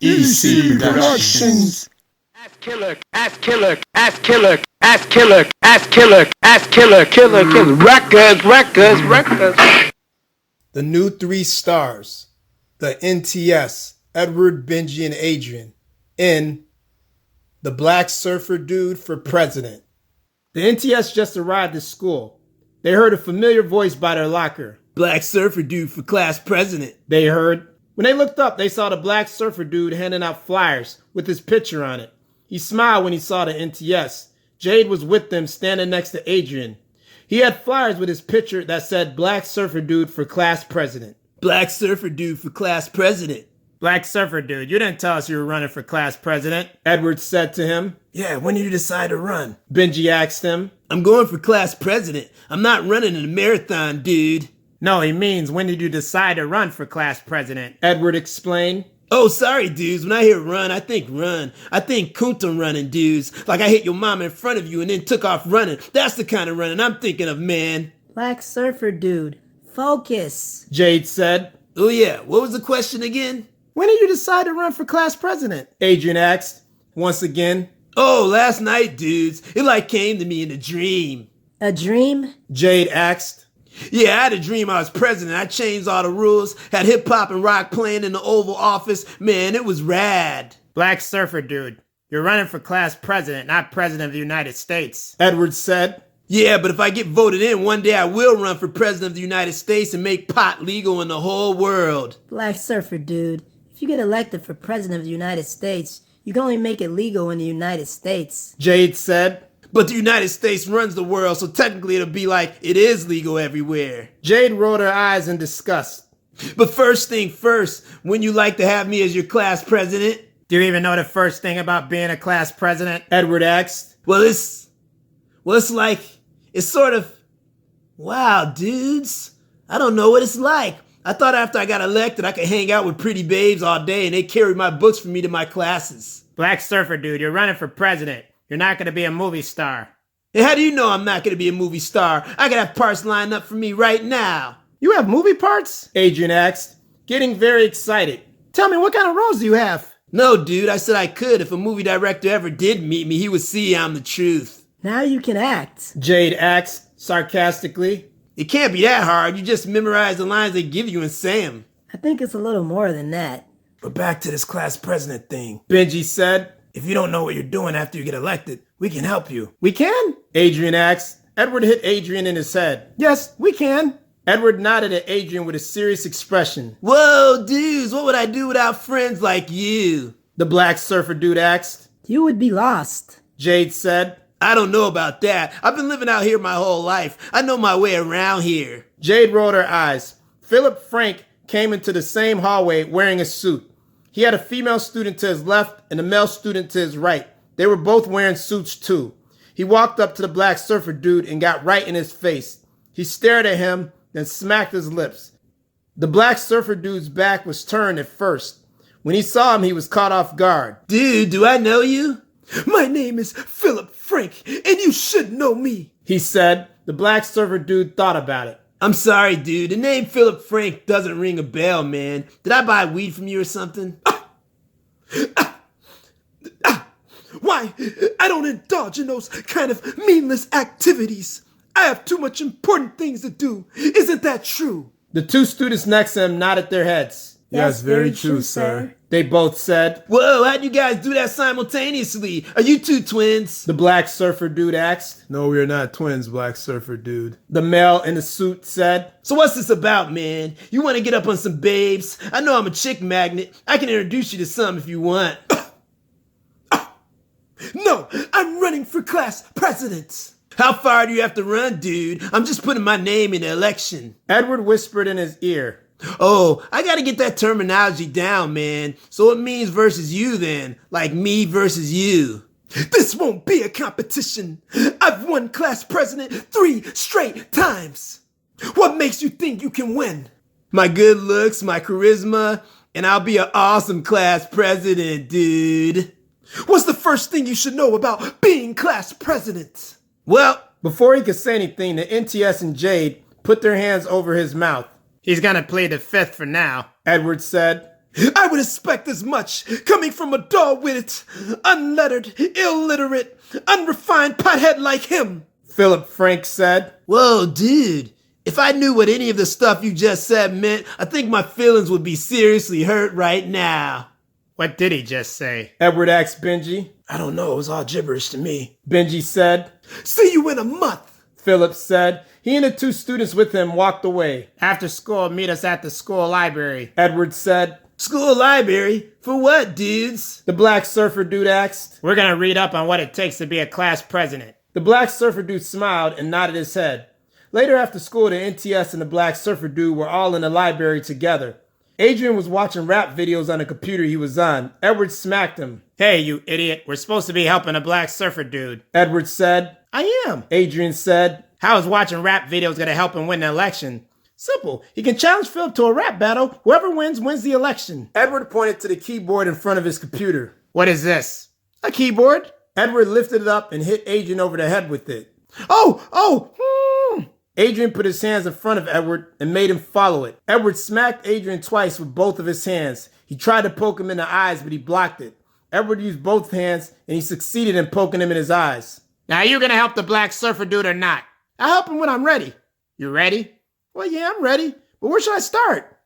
EC Productions. Ass killer, ass killer, ass killer, ass killer, ass killer, ass killer, killer, records. The new 3 stars, the N.T.S, Edward, Benji, and Adrian, in The Black Surfer Dude for President. The N.T.S just arrived at school. They heard a familiar voice by their locker. Black Surfer Dude for class president, they heard. When they looked up, they saw the Black Surfer Dude handing out flyers with his picture on it. He smiled when he saw the N.T.S. Jade was with them, standing next to Adrian. He had flyers with his picture that said Black Surfer Dude for class president. Black Surfer Dude for class president. Black Surfer Dude, you didn't tell us you were running for class president, Edward said to him. Yeah, when did you decide to run? Benji asked him. I'm going for class president. I'm not running in a marathon, dude. No, he means when did you decide to run for class president, Edward explained. Oh, sorry, dudes. When I hear run. I think Kunta running, dudes. Like I hit your mom in front of you and then took off running. That's the kind of running I'm thinking of, man. Black Surfer Dude, focus, Jade said. Oh yeah, what was the question again? When did you decide to run for class president? Adrian asked. Once again. Oh, last night, dudes. It like came to me in a dream. A dream? Jade asked. Yeah, I had a dream I was president. I changed all the rules, had hip-hop and rock playing in the Oval Office. Man, it was rad. Black Surfer Dude, you're running for class president, not president of the United States, Edward said. Yeah, but if I get voted in, one day I will run for president of the United States and make pot legal in the whole world. Black Surfer Dude, if you get elected for president of the United States, you can only make it legal in the United States, Jade said. But the United States runs the world, so technically it'll be like it is legal everywhere. Jade rolled her eyes in disgust. But first thing first, wouldn't you like to have me as your class president? Do you even know the first thing about being a class president? Edward asked. Well, it's sort of, wow, dudes. I don't know what it's like. I thought after I got elected, I could hang out with pretty babes all day and they carry my books for me to my classes. Black Surfer Dude, you're running for president. You're not going to be a movie star. Hey, how do you know I'm not going to be a movie star? I could have parts lined up for me right now. You have movie parts? Adrian asked, getting very excited. Tell me, what kind of roles do you have? No, dude, I said I could. If a movie director ever did meet me, he would see I'm the truth. Now you can act, Jade asked sarcastically. It can't be that hard. You just memorize the lines they give you and say them. I think it's a little more than that. But back to this class president thing, Benji said. If you don't know what you're doing after you get elected, we can help you. We can? Adrian asked. Edward hit Adrian in his head. Yes, we can. Edward nodded at Adrian with a serious expression. Whoa, dudes, what would I do without friends like you? The Black Surfer Dude asked. You would be lost, Jade said. I don't know about that. I've been living out here my whole life. I know my way around here. Jade rolled her eyes. Philip Frank came into the same hallway wearing a suit. He had a female student to his left and a male student to his right. They were both wearing suits too. He walked up to the Black Surfer Dude and got right in his face. He stared at him, then smacked his lips. The Black Surfer Dude's back was turned at first. When he saw him, he was caught off guard. Dude, do I know you? My name is Philip Frank, and you should know me, he said. The Black Surfer Dude thought about it. I'm sorry, dude. The name Philip Frank doesn't ring a bell, man. Did I buy weed from you or something? Why? I don't indulge in those kind of meaningless activities. I have too much important things to do. Isn't that true? The 2 students next to him nodded their heads. Yes, very true, sir. They both said. Whoa, how'd you guys do that simultaneously? Are you 2 twins? The Black Surfer Dude asked. No, we are not twins, Black Surfer Dude. The male in the suit said. So what's this about, man? You want to get up on some babes? I know I'm a chick magnet. I can introduce you to some if you want. No, I'm running for class president. How far do you have to run, dude? I'm just putting my name in the election. Edward whispered in his ear. Oh, I gotta get that terminology down, man. So it means versus you then, like me versus you. This won't be a competition. I've won class president 3 straight times. What makes you think you can win? My good looks, my charisma, and I'll be an awesome class president, dude. What's the first thing you should know about being class president? Well, before he could say anything, the N.T.S and Jade put their hands over his mouth. He's gonna plead the 5th for now, Edward said. I would expect as much coming from a dull-witted, unlettered, illiterate, unrefined pothead like him. Philip Frank said. Whoa, dude. If I knew what any of the stuff you just said meant, I think my feelings would be seriously hurt right now. What did he just say? Edward asked Benji. I don't know, it was all gibberish to me. Benji said. See you in a month, Philip said. He and the two students with him walked away. After school, meet us at the school library, Edward said. School library? For what, dudes? The black surfer dude asked. We're gonna read up on what it takes to be a class president. The black surfer dude smiled and nodded his head. Later after school, the N.T.S. and the black surfer dude were all in the library together. Adrian was watching rap videos on the computer he was on. Edward smacked him. Hey, you idiot. We're supposed to be helping a black surfer dude, Edward said. I am, Adrian said. How is watching rap videos gonna help him win the election? Simple. He can challenge Philip to a rap battle. Whoever wins the election. Edward pointed to the keyboard in front of his computer. What is this? A keyboard? Edward lifted it up and hit Adrian over the head with it. Adrian put his hands in front of Edward and made him follow it. Edward smacked Adrian twice with both of his hands. He tried to poke him in the eyes, but he blocked it. Edward used both hands, and he succeeded in poking him in his eyes. Now, are you going to help the black surfer dude or not? I'll help him when I'm ready. You ready? Well, yeah, I'm ready. But where should I start?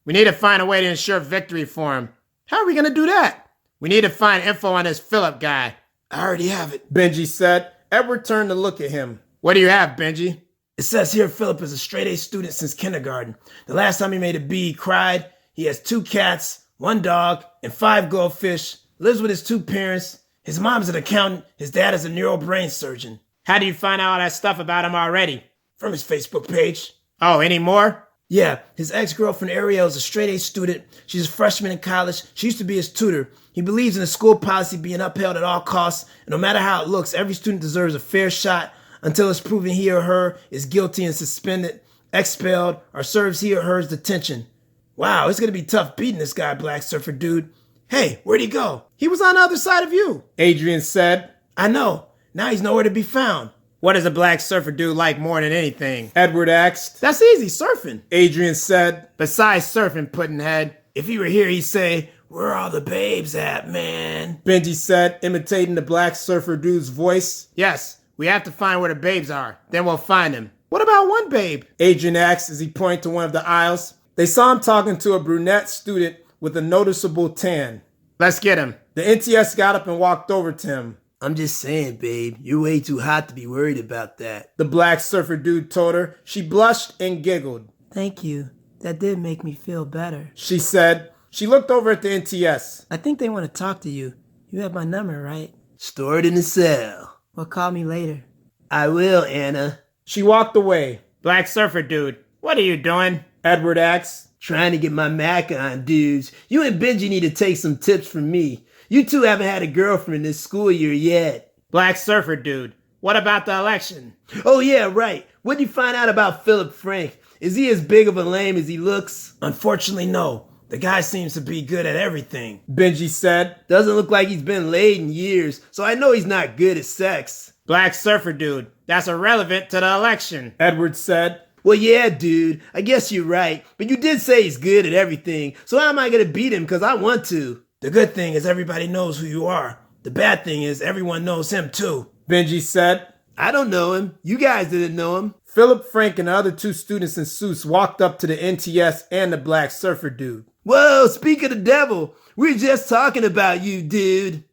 We need to find a way to ensure victory for him. How are we going to do that? We need to find info on this Philip guy. I already have it, Benji said. Edward turned to look at him. What do you have, Benji? It says here Philip is a straight-A student since kindergarten. The last time he made a B, he cried. He has 2 cats, 1 dog, and 5 goldfish. Lives with his 2 parents. His mom's an accountant. His dad is a neural brain surgeon. How do you find out all that stuff about him already? From his Facebook page. Oh, any more? Yeah, his ex-girlfriend Ariel is a straight-A student. She's a freshman in college. She used to be his tutor. He believes in the school policy being upheld at all costs. And no matter how it looks, every student deserves a fair shot until it's proven he or her is guilty and suspended, expelled, or serves he or her's detention. Wow, it's going to be tough beating this guy, black surfer dude. Hey, where'd he go? He was on the other side of you, Adrian said. I know. Now he's nowhere to be found. What does a black surfer dude like more than anything? Edward asked. That's easy, surfing, Adrian said. Besides surfing, Puddinhead. If he were here, he'd say, where are all the babes at, man? Benji said, imitating the black surfer dude's voice. Yes, we have to find where the babes are. Then we'll find them. What about one babe? Adrian asked as he pointed to one of the aisles. They saw him talking to a brunette student with a noticeable tan. Let's get him. The NTS got up and walked over to him. I'm just saying, babe, you're way too hot to be worried about that, the black surfer dude told her. She blushed and giggled. Thank you. That did make me feel better, she said. She looked over at the NTS. I think they want to talk to you. You have my number, right? Stored in the cell. Well, call me later. I will, Anna. She walked away. Black surfer dude, what are you doing? Edward asked. Trying to get my Mac on, dudes. You and Benji need to take some tips from me. You two haven't had a girlfriend this school year yet. Black surfer dude, what about the election? Oh yeah, right. What did you find out about Philip Frank? Is he as big of a lame as he looks? Unfortunately, no. The guy seems to be good at everything, Benji said. Doesn't look like he's been laid in years, so I know he's not good at sex. Black surfer dude, that's irrelevant to the election, Edward said. Well, yeah, dude, I guess you're right. But you did say he's good at everything, so how am I going to beat him because I want to? The good thing is everybody knows who you are. The bad thing is everyone knows him too, Benji said. I don't know him. You guys didn't know him. Philip Frank and the other 2 students in suits walked up to the NTS and the black surfer dude. Whoa, speak of the devil. We're just talking about you, dude.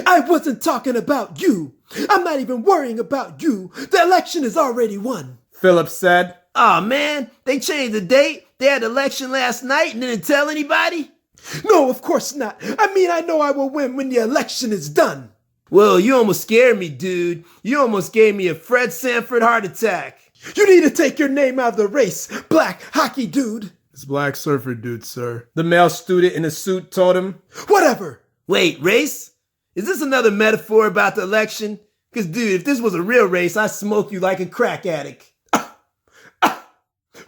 I wasn't talking about you. I'm not even worrying about you. The election is already won, Philip said. Aw, man, they changed the date. They had the election last night and didn't tell anybody? No, of course not. I mean, I know I will win when the election is done. Well, you almost scared me, dude. You almost gave me a Fred Sanford heart attack. You need to take your name out of the race, black hockey dude. It's black surfer dude, sir. The male student in the suit told him. Whatever. Wait, race? Is this another metaphor about the election? Because, dude, if this was a real race, I'd smoke you like a crack addict.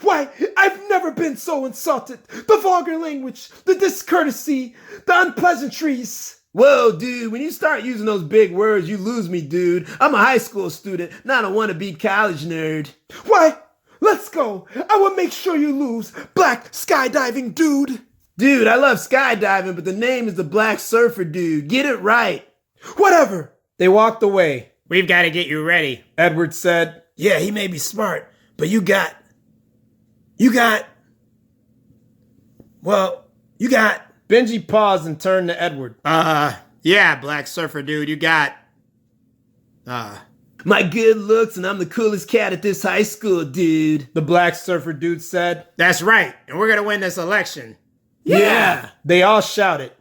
Why, I've never been so insulted. The vulgar language, the discourtesy, the unpleasantries. Whoa, dude, when you start using those big words, you lose me, dude. I'm a high school student, not a wannabe college nerd. Why, let's go. I will make sure you lose, black skydiving dude. Dude, I love skydiving, but the name is the Black Surfer Dude. Get it right. Whatever. They walked away. We've got to get you ready. Edward said, Yeah, he may be smart, but you got. Benji paused and turned to Edward. Yeah, Black Surfer Dude, you got. My good looks, and I'm the coolest cat at this high school, dude. The Black Surfer Dude said. That's right, and we're going to win this election. Yeah. They all shouted.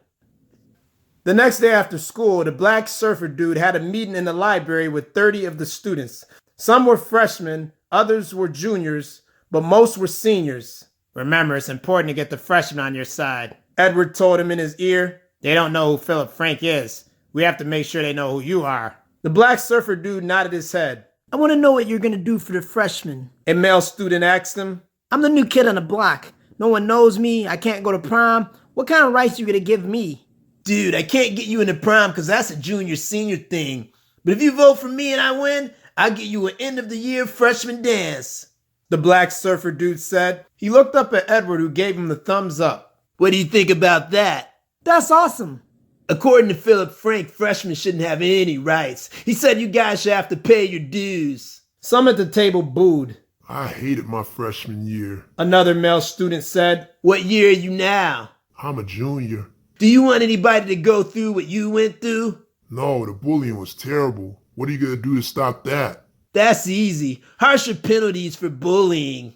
The next day after school, the Black Surfer Dude had a meeting in the library with 30 of the students. Some were freshmen, others were juniors, but most were seniors. Remember, it's important to get the freshmen on your side. Edward told him in his ear. They don't know who Philip Frank is. We have to make sure they know who you are. The Black Surfer Dude nodded his head. I want to know what you're going to do for the freshmen. A male student asked him. I'm the new kid on the block. No one knows me. I can't go to prom. What kind of rights you going to give me? Dude, I can't get you into prom because that's a junior-senior thing. But if you vote for me and I win, I'll get you an end-of-the-year freshman dance. The Black Surfer Dude said. He looked up at Edward, who gave him the thumbs up. What do you think about that? That's awesome. According to Philip Frank, freshmen shouldn't have any rights. He said you guys should have to pay your dues. Some at the table booed. I hated my freshman year. Another male student said. What year are you now? I'm a junior. Do you want anybody to go through what you went through? No, the bullying was terrible. What are you going to do to stop that? That's easy. Harsher penalties for bullying.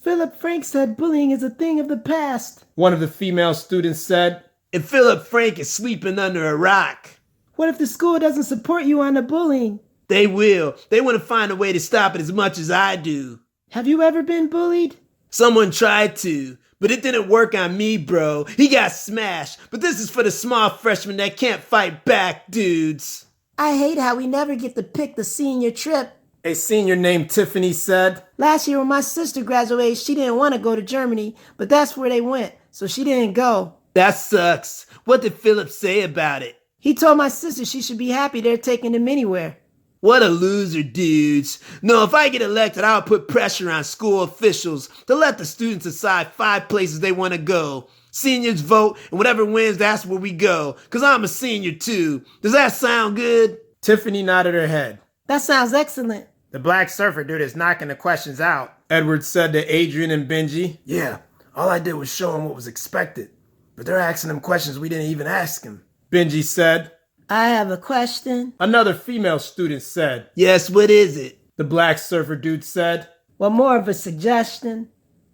Philip Frank said bullying is a thing of the past. One of the female students said. And Philip Frank is sleeping under a rock. What if the school doesn't support you on the bullying? They will. They want to find a way to stop it as much as I do. Have you ever been bullied? Someone tried to, but it didn't work on me, bro. He got smashed. But this is for the small freshmen that can't fight back, dudes. I hate how we never get to pick the senior trip. A senior named Tiffany said. Last year when my sister graduated, she didn't want to go to Germany, but that's where they went, so she didn't go. That sucks. What did Philip say about it? He told my sister she should be happy they're taking him anywhere. What a loser, dudes. No, if I get elected, I'll put pressure on school officials to let the students decide 5 places they want to go. Seniors vote, and whatever wins, that's where we go. Because I'm a senior, too. Does that sound good? Tiffany nodded her head. That sounds excellent. The Black Surfer Dude is knocking the questions out. Edward said to Adrian and Benji. Yeah, all I did was show them what was expected. But they're asking him questions we didn't even ask him. Benji said. I have a question. Another female student said. Yes, what is it? The Black Surfer Dude said. Well, more of a suggestion.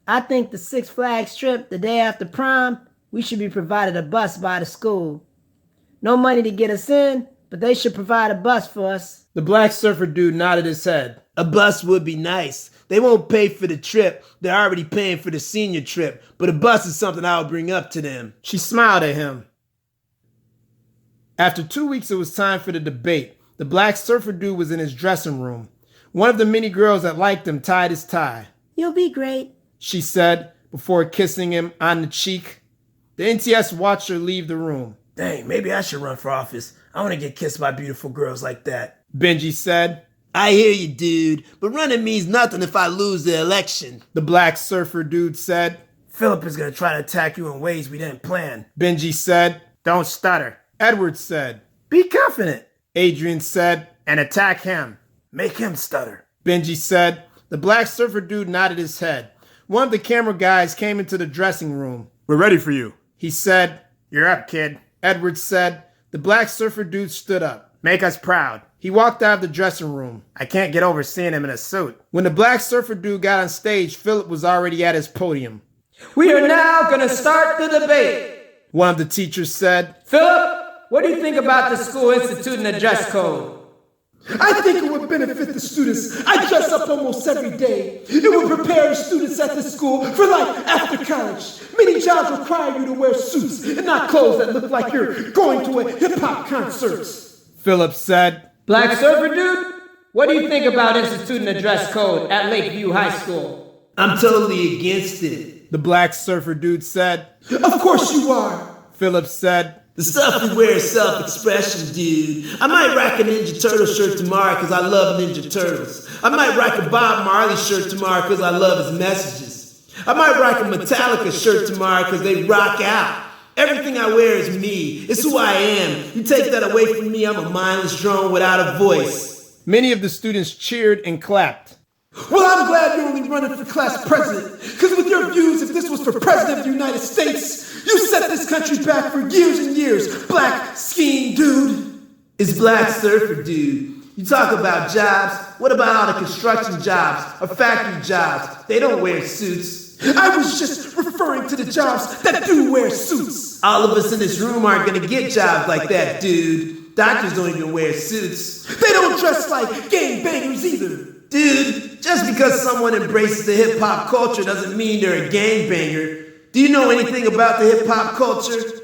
I think the Six Flags trip the day after prom, we should be provided a bus by the school. No money to get us in, but they should provide a bus for us. The Black Surfer Dude nodded his head. A bus would be nice. They won't pay for the trip. They're already paying for the senior trip. But a bus is something I'll bring up to them. She smiled at him. After 2 weeks, it was time for the debate. The Black Surfer Dude was in his dressing room. One of the many girls that liked him tied his tie. You'll be great, she said before kissing him on the cheek. The NTS watched her leave the room. Dang, maybe I should run for office. I want to get kissed by beautiful girls like that. Benji said. I hear you, dude, but running means nothing if I lose the election. The Black Surfer Dude said. Philip is going to try to attack you in ways we didn't plan. Benji said. Don't stutter. Edward said. Be confident. Adrian said. And attack him. Make him stutter. Benji said. The Black Surfer Dude nodded his head. One of the camera guys came into the dressing room. We're ready for you. He said. You're up, kid. Edward said. The Black Surfer Dude stood up. Make us proud. He walked out of the dressing room. I can't get over seeing him in a suit. When the Black Surfer Dude got on stage, Philip was already at his podium. We are now going to start the debate. One of the teachers said. Philip, what do you think about the school instituting a dress code? I think it would benefit the students. I dress up almost every day. It would prepare the students at this school for life after college. Many jobs require you to wear suits and not clothes that look like you're going to a hip-hop concert. Philip said. Black Surfer Dude, what do you think about instituting a dress code at Lakeview High School? I'm totally against it. The Black Surfer Dude said. Of course you are. Philip said. The stuff we wear is self-expression, dude. I might rock a Ninja Turtle shirt tomorrow because I love Ninja Turtles. I might rock a Bob Marley shirt tomorrow because I love his messages. I might rock a Metallica shirt tomorrow because they rock out. Everything I wear is me. It's who I am. You take that away from me, I'm a mindless drone without a voice. Many of the students cheered and clapped. Well, I'm glad you're only running for class president, because with your views, if this was for president of the United States, you set this country back for years and years, black skiing dude. It's Black Surfer Dude. You talk about jobs. What about all the construction jobs or factory jobs? They don't wear suits. I was just referring to the jobs that do wear suits. All of us in this room aren't gonna get jobs like that, dude. Doctors don't even wear suits. They don't dress like gangbangers either. Dude, just because someone embraces the hip-hop culture doesn't mean they're a gangbanger. Do you know anything about the hip-hop culture?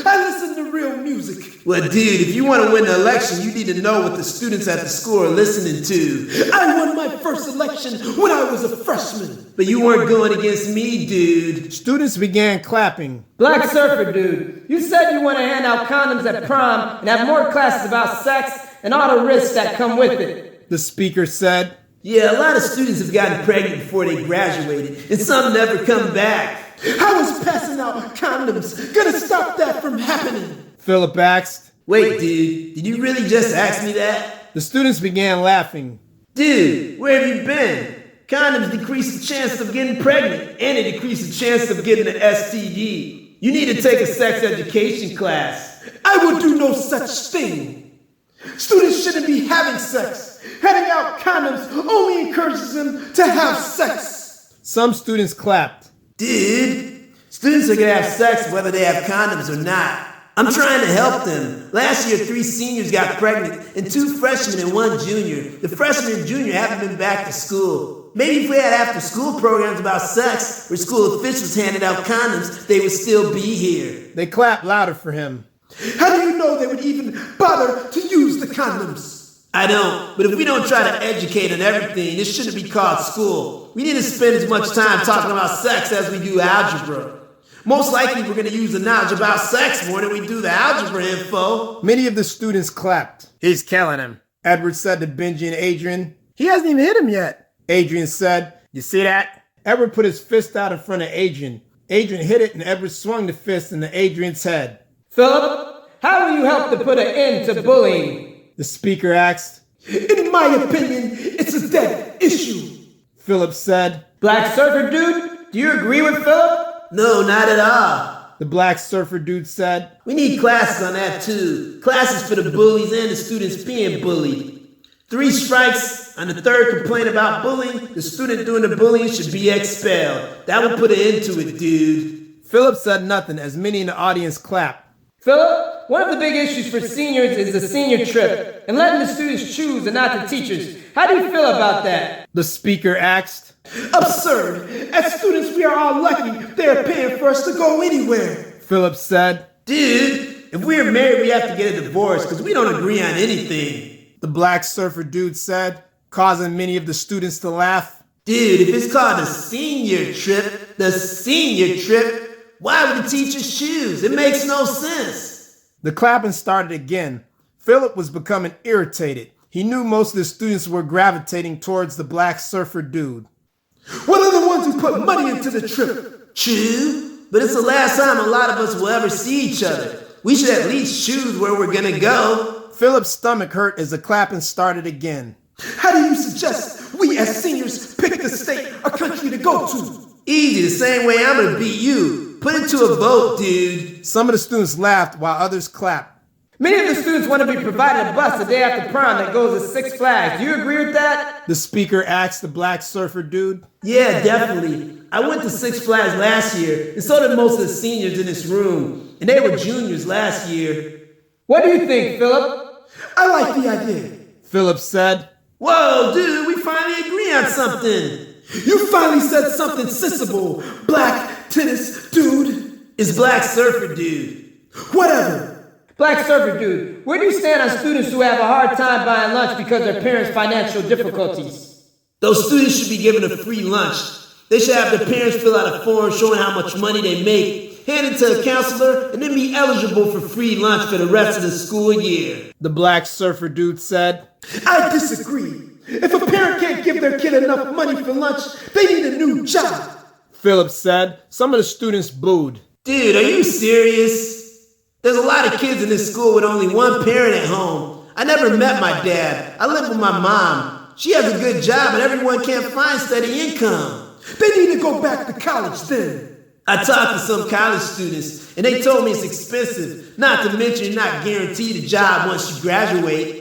I listen to real music. Well, dude, if you want to win the election, you need to know what the students at the school are listening to. I won my first election when I was a freshman. But you weren't going against me, dude. Students began clapping. Black Surfer Dude, you said you want to hand out condoms at prom and have more classes about sex and all the risks that come with it. The speaker said. Yeah, a lot of students have gotten pregnant before they graduated, and some never come back. How is passing out condoms gonna stop that from happening? Philip asked. Wait, dude, did you really just ask me that? The students began laughing. Dude, where have you been? Condoms decrease the chance of getting pregnant, and they decrease the chance of getting an STD. You need to take a sex education class. I will do no such thing. Students shouldn't be having sex. Handing out condoms only encourages them to have sex. Some students clapped. Dude, students are gonna have sex whether they have condoms or not. I'm trying to help them. Last year, 3 seniors got pregnant and 2 freshmen and 1 junior. The freshman and junior haven't been back to school. Maybe if we had after-school programs about sex where school officials handed out condoms, they would still be here. They clapped louder for him. How do you know they would even bother to use the condoms? I don't, but if we don't try to educate on everything, this shouldn't be called school. We need to spend as much time talking about sex as we do algebra. Most likely we're going to use the knowledge about sex more than we do the algebra info. Many of the students clapped. He's killing him. Edward said to Benji and Adrian. He hasn't even hit him yet. Adrian said. You see that? Edward put his fist out in front of Adrian. Adrian hit it and Edward swung the fist into Adrian's head. Philip, how will you help to put an end to bullying? The speaker asked. In my opinion, it's a dead issue. Philip said. Black Surfer Dude, do you agree with Philip? No, not at all. The Black Surfer Dude said. We need classes on that too. Classes for the bullies and the students being bullied. 3 strikes on the 3rd complaint about bullying, the student doing the bullying should be expelled. That would put an end to it, dude. Philip said nothing as many in the audience clapped. Philip, one of the big issues for seniors is the senior trip and letting the students choose and not the teachers. How do you feel about that? The speaker asked. Absurd. As students, we are all lucky they're paying for us to go anywhere. Philip said. Dude, if we're married, we have to get a divorce because we don't agree on anything. The Black Surfer Dude said, causing many of the students to laugh. Dude, if it's called the senior trip, why would the teachers choose? It makes no sense. The clapping started again. Philip was becoming irritated. He knew most of the students were gravitating towards the Black Surfer Dude. What are the ones who put money into the trip? True, but it's the last time a lot of us will ever see each other. We should at least choose where we're gonna go. Philip's stomach hurt as the clapping started again. How do you suggest we as seniors pick the state or country to go to? Easy, the same way I'm gonna beat you. Put it to a vote, dude. Some of the students laughed while others clapped. Many of the students want to be provided a bus the day after prom that goes to 6 Flags. Do you agree with that? The speaker asked the Black Surfer Dude. Yeah, definitely. I went to 6 Flags last year, and so did most of the seniors in this room. And they were juniors last year. What do you think, Philip? I like the idea. Philip said. Whoa, dude, we finally agree on something. You finally said something sensible, Black Tennis Dude. It's Black Surfer Dude. Whatever. Black Surfer Dude, where do you stand on students who have a hard time buying lunch because of their parents' financial difficulties? Those students should be given a free lunch. They should have their parents fill out a form showing how much money they make, hand it to a counselor, and then be eligible for free lunch for the rest of the school year. The Black Surfer Dude said. I disagree. If a parent can't give their kid enough money for lunch, they need a new job. Philip said. Some of the students booed. Dude, are you serious? There's a lot of kids in this school with only one parent at home. I never met my dad. I live with my mom. She has a good job, but everyone can't find steady income. They need to go back to college then. I talked to some college students, and they told me it's expensive, not to mention you're not guaranteed a job once you graduate.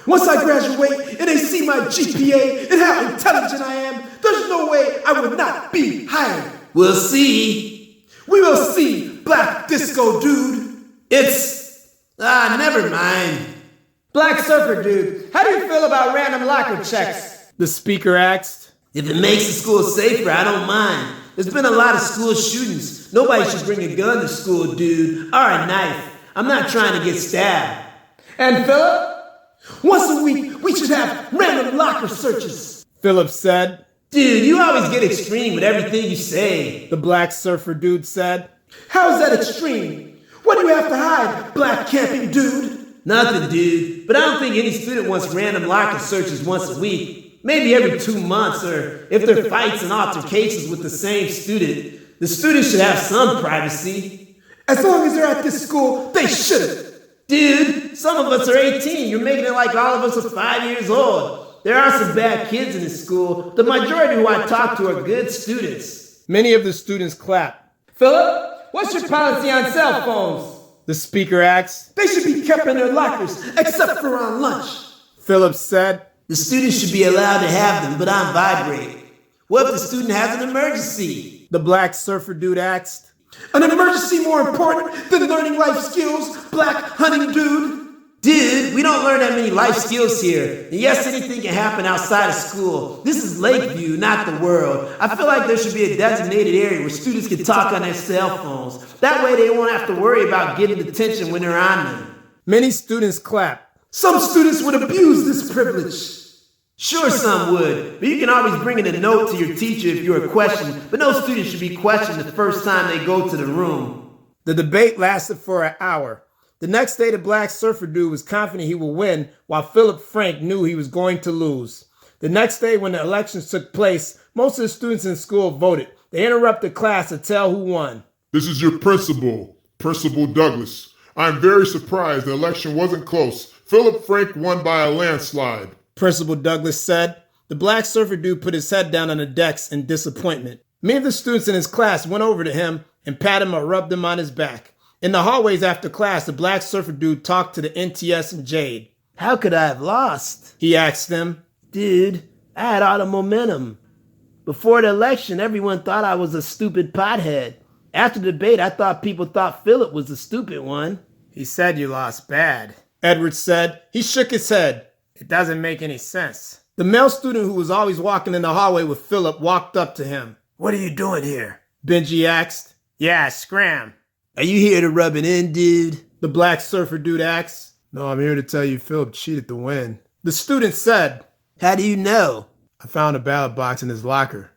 Once I graduate and they see my GPA and how intelligent I am, there's no way I would not be hired. We'll see. We will see, Black Disco Dude. Never mind. Black Surfer Dude, how do you feel about random locker checks? The speaker asked. If it makes the school safer, I don't mind. There's been a lot of school shootings. Nobody should bring a gun to school, dude, or a knife. I'm not trying to get stabbed. And Philip? Once a week, we should have random locker searches. Philip said. Dude, you always get extreme with everything you say. The Black Surfer Dude said. How's that extreme? What do you have to hide, Black Camping Dude? Nothing, dude. But I don't think any student wants random locker searches once a week. Maybe every 2 months, or if there are fights and altercations with the same student, the student should have some privacy. As long as they're at this school, they should. Dude, some of us are 18. You're making it like all of us are 5 years old. There are some bad kids in this school. The majority who I talk to are good students. Many of the students clapped. Philip, what's your policy on cell phones? The speaker asked. They should be kept in their lockers, except for on lunch. Philip said. The students should be allowed to have them, but on vibrate. What if the student has an emergency? The Black Surfer Dude asked. An emergency more important than learning life skills, Black Hunting Dude? Dude, we don't learn that many life skills here. And yes, anything can happen outside of school. This is Lakeview, not the world. I feel like there should be a designated area where students can talk on their cell phones. That way they won't have to worry about getting detention when they're on them. Many students clapped. Some students would abuse this privilege. Sure, some would, but you can always bring in a note to your teacher if you're questioned, but no student should be questioned the first time they go to the room. The debate lasted for an hour. The next day, the Black Surfer Dude was confident he would win, while Philip Frank knew he was going to lose. The next day, when the elections took place, most of the students in school voted. They interrupted class to tell who won. This is your principal, Principal Douglas. I'm very surprised the election wasn't close. Philip Frank won by a landslide. Principal Douglas said. The Black Surfer Dude put his head down on the desk in disappointment. Many of the students in his class went over to him and patted him or rubbed him on his back. In the hallways after class, the Black Surfer Dude talked to the N.T.S. and Jade. How could I have lost? He asked them. Dude, I had all the momentum. Before the election, everyone thought I was a stupid pothead. After the debate, I thought people thought Philip was the stupid one. He said you lost bad. Edward said. He shook his head. It doesn't make any sense. The male student who was always walking in the hallway with Philip walked up to him. What are you doing here? Benji asked. Yeah, scram. Are you here to rub it in, dude? The Black Surfer Dude asked. No, I'm here to tell you Philip cheated to win. The student said. How do you know? I found a ballot box in his locker.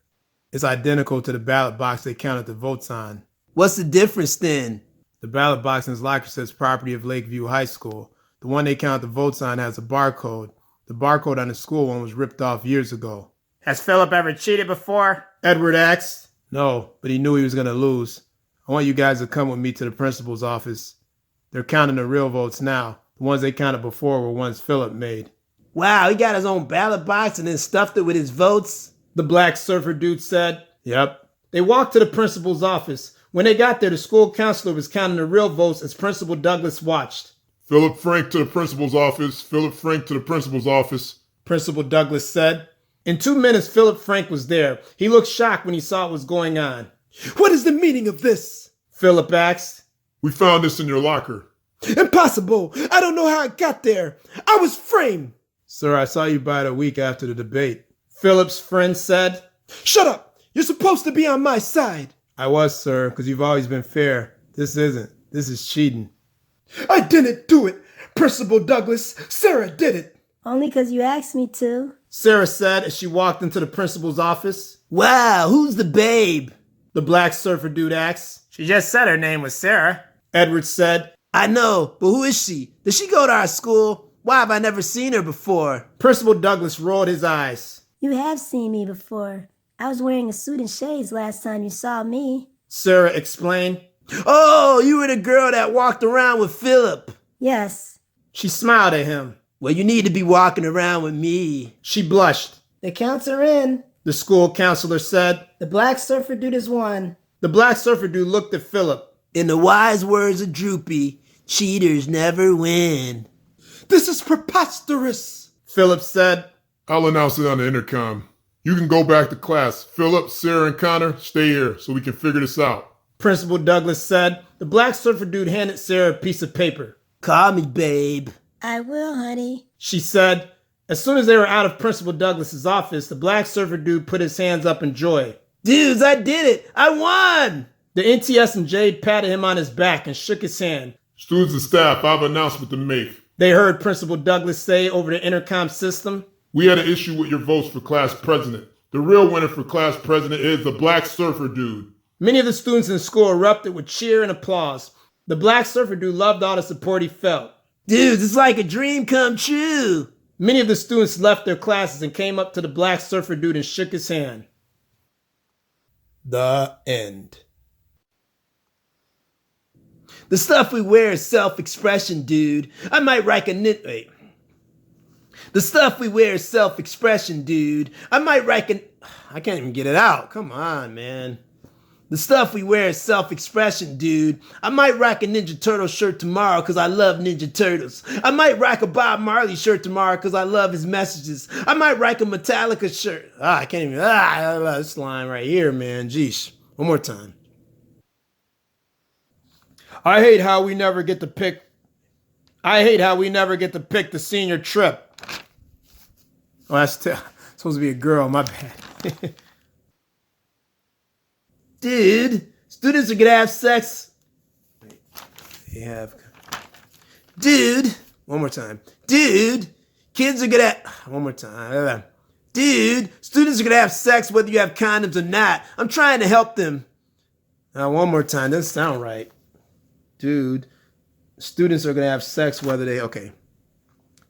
It's identical to the ballot box they counted the votes on. What's the difference then? The ballot box in his locker says property of Lakeview High School. The one they counted the votes on has a barcode. The barcode on the school one was ripped off years ago. Has Philip ever cheated before? Edward asked. No, but he knew he was going to lose. I want you guys to come with me to the principal's office. They're counting the real votes now. The ones they counted before were ones Philip made. Wow, he got his own ballot box and then stuffed it with his votes? The Black Surfer Dude said. Yep. They walked to the principal's office. When they got there, the school counselor was counting the real votes as Principal Douglas watched. Philip Frank to the principal's office. Philip Frank to the principal's office. Principal Douglas said. In 2 minutes, Philip Frank was there. He looked shocked when he saw what was going on. What is the meaning of this? Philip asked. We found this in your locker. Impossible. I don't know how it got there. I was framed. Sir, I saw you by it a week after the debate. Philip's friend said. Shut up. You're supposed to be on my side. I was, sir, because you've always been fair. This isn't. This is cheating. I didn't do it. Principal Douglas, Sarah did it. Only because you asked me to. Sarah said as she walked into the principal's office. Wow, who's the babe? The Black Surfer Dude asked. She just said her name was Sarah. Edward said. I know, but who is she? Does she go to our school? Why have I never seen her before? Principal Douglas rolled his eyes. You have seen me before. I was wearing a suit and shades last time you saw me. Sarah explained. Oh, you were the girl that walked around with Philip. Yes. She smiled at him. Well, you need to be walking around with me. She blushed. The counts are in. The school counselor said. The black surfer dude is won. The black surfer dude looked at Philip. In the wise words of Droopy, cheaters never win. This is preposterous, Philip said. I'll announce it on the intercom. You can go back to class. Philip, Sarah, and Connor, stay here so we can figure this out. Principal Douglas said. The black surfer dude handed Sarah a piece of paper. Call me, babe. I will, honey. She said. As soon as they were out of Principal Douglas's office, the black surfer dude put his hands up in joy. Dudes, I did it! I won! The NTS and Jade patted him on his back and shook his hand. Students and staff, I have an announcement to make. They heard Principal Douglas say over the intercom system. We had an issue with your votes for class president. The real winner for class president is the black surfer dude. Many of the students in the school erupted with cheer and applause. The black surfer dude loved all the support he felt. Dudes, it's like a dream come true. Many of the students left their classes and came up to the black surfer dude and shook his hand. The end. The stuff we wear is self-expression, dude. I might write a wait. The stuff we wear is self-expression, dude. I can't even get it out. Come on, man. The stuff we wear is self-expression, dude. I might rock a Ninja Turtle shirt tomorrow because I love Ninja Turtles. I might rock a Bob Marley shirt tomorrow because I love his messages. I might rock a Metallica shirt. I can't even. This line right here, man. Jeez. One more time. I hate how we never get to pick the senior trip. Oh, that's supposed to be a girl. My bad. Dude, students are gonna have sex. Dude, one more time. Dude, kids are gonna. One more time. Dude, students are gonna have sex whether you have condoms or not. I'm trying to help them. One more time. Doesn't sound right. Dude, students are gonna have sex whether they. Okay.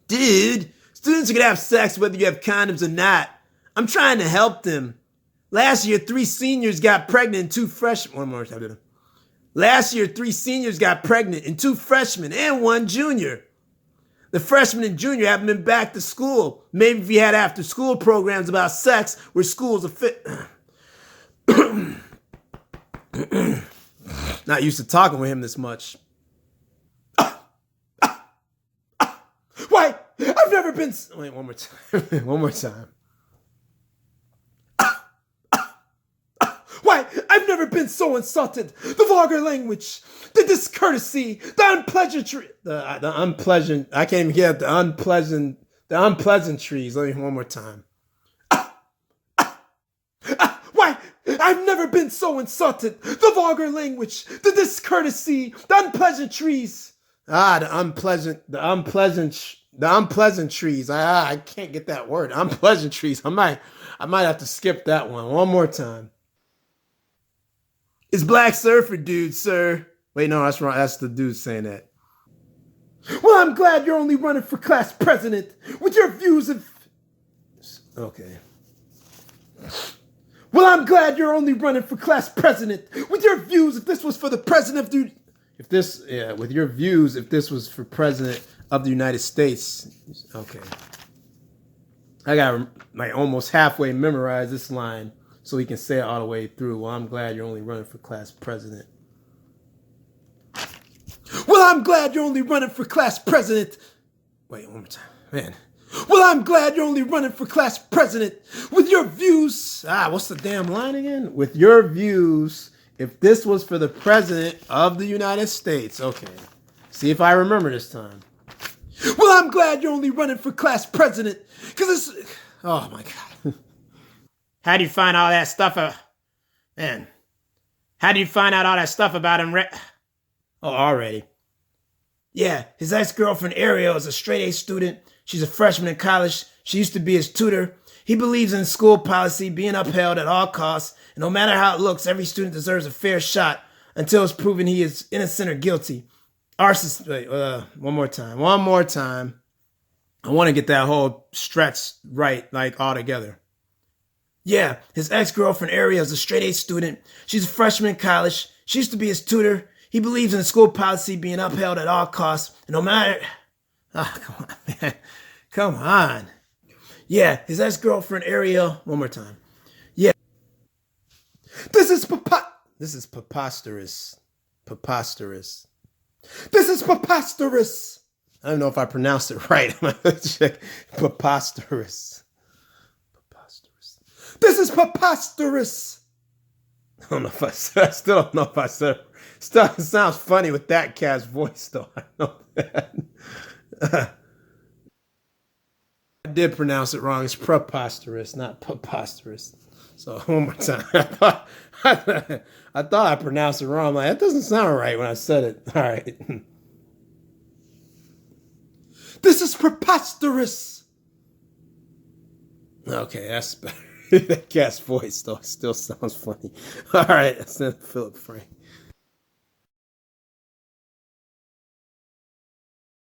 Dude, students are gonna have sex whether you have condoms or not. I'm trying to help them. Last year, 3 seniors got pregnant and 2 freshmen. One more time. Last year, 3 seniors got pregnant and 2 freshmen and 1 junior. The freshman and junior haven't been back to school. Maybe if you had after school programs about sex where schools are fit. Not used to talking with him this much. Why? I've never been. Wait, one more time. One more time. Why? I've never been so insulted. The vulgar language, the discourtesy, the unpleasantry. The unpleasant. I can't even get the unpleasantries. Let me one more time. Why? I've never been so insulted. The vulgar language, the discourtesy, the unpleasantries. The unpleasantries. I can't get that word. Unpleasantries. I might have to skip that one more time. It's Black Surfer Dude, sir. Wait, no, that's wrong. That's the dude saying that. Well, I'm glad you're only running for class president with your views of. Okay. Well, I'm glad you're only running for class president with your views if this was for the president of the. With your views, if this was for president of the United States. Okay. I got like almost halfway memorized this line so we can say it all the way through. Well, I'm glad you're only running for class president. Well, I'm glad you're only running for class president. Wait, one more time. Man. Well, I'm glad you're only running for class president with your views. What's the damn line again? With your views, if this was for the president of the United States. Okay. See if I remember this time. Well, I'm glad you're only running for class president because it's. Oh, my God. How do you find all that stuff? Man. How do you find out all that stuff about him? Already. Yeah, his ex-girlfriend Ariel is a straight A student. She's a freshman in college. She used to be his tutor. He believes in school policy being upheld at all costs. And no matter how it looks, every student deserves a fair shot until it's proven he is innocent or guilty. One more time. I want to get that whole stretch right, like all together. Yeah, his ex-girlfriend Ariel is a straight-A student. She's a freshman in college. She used to be his tutor. He believes in the school policy being upheld at all costs. And no matter... Ah, come on, man. Come on. Yeah, his ex-girlfriend Ariel... One more time. This is preposterous. Preposterous. This is preposterous. I don't know if I pronounced it right. I'm gonna check. Preposterous. Preposterous. This is preposterous. I don't know if I still don't know if I said it. It sounds funny with that cat's voice, though. I know that. I did pronounce it wrong. It's preposterous, not preposterous. So one more time. I thought I pronounced it wrong. I'm like, that doesn't sound right when I said it. All right. This is preposterous. Okay, that's better. That cat's voice, though, still sounds funny. All right, that's Philip Frank.